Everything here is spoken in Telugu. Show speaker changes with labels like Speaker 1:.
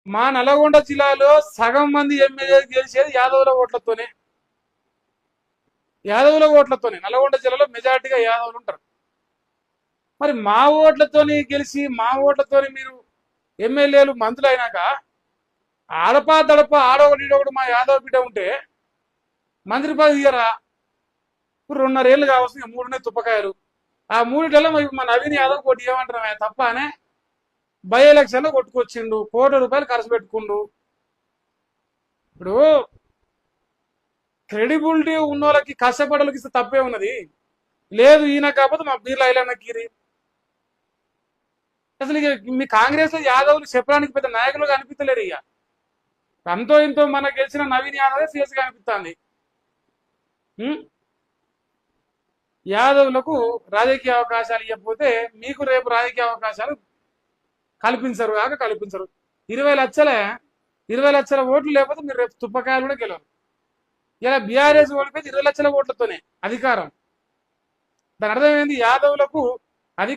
Speaker 1: మా నల్గొండ జిల్లాలో సగం మంది ఎమ్మెల్యే గెలిచేది యాదవుల ఓట్లతోనే. యాదవుల ఓట్లతోనే నల్గొండ జిల్లాలో మెజార్టీగా యాదవులు ఉంటారు. మరి మా ఓట్లతోని గెలిచి మా ఓట్లతోని మీరు ఎమ్మెల్యేలు మంత్రులు అయినాక ఆడపా దడప ఆడొకటి ఈడొకటి మా యాదవ్ బిడ్డ ఉంటే మంత్రి పదవి ఇయ్యరా? ఇప్పుడు 2.5 ఏళ్ళు కావచ్చు, 3 తుప్పకాయలు. ఆ మూడిటల్లో మా నవీన్ యాదవ్ కొట్టి ఏమంటున్నామే తప్ప అనే బై ఎలక్షన్ లో కొట్టుకొచ్చిండు, ₹1,00,00,000 ఖర్చు పెట్టుకుండు. ఇప్పుడు క్రెడిబిలిటీ ఉన్న వాళ్ళకి కష్టపడలకి ఇస్తే తప్పే ఉన్నది. లేదు ఈయన కాకపోతే మా బీర్లా ఐలన్న గిరి. అసలు ఇక మీ కాంగ్రెస్ లో యాదవ్లు చెప్పడానికి పెద్ద నాయకులుగా అనిపించలేరు. ఇక అంతో ఇంతో మనకు గెలిచిన నవీన్ యాదవే సీఎస్ గా అనిపిస్తుంది. యాదవులకు రాజకీయ అవకాశాలు ఇవ్వకపోతే మీకు రేపు రాజకీయ అవకాశాలు కల్పించరు కాక కల్పించరు. 20 లక్షల ఓట్లు లేకపోతే మీరు రేపు తుప్పకాయలు కూడా గెలవరు. ఇలా బీఆర్ఎస్ ఓడిపోయింది 20 లక్షల ఓట్లతోనే అధికారం. దాని అర్థం ఏంది? యాదవులకు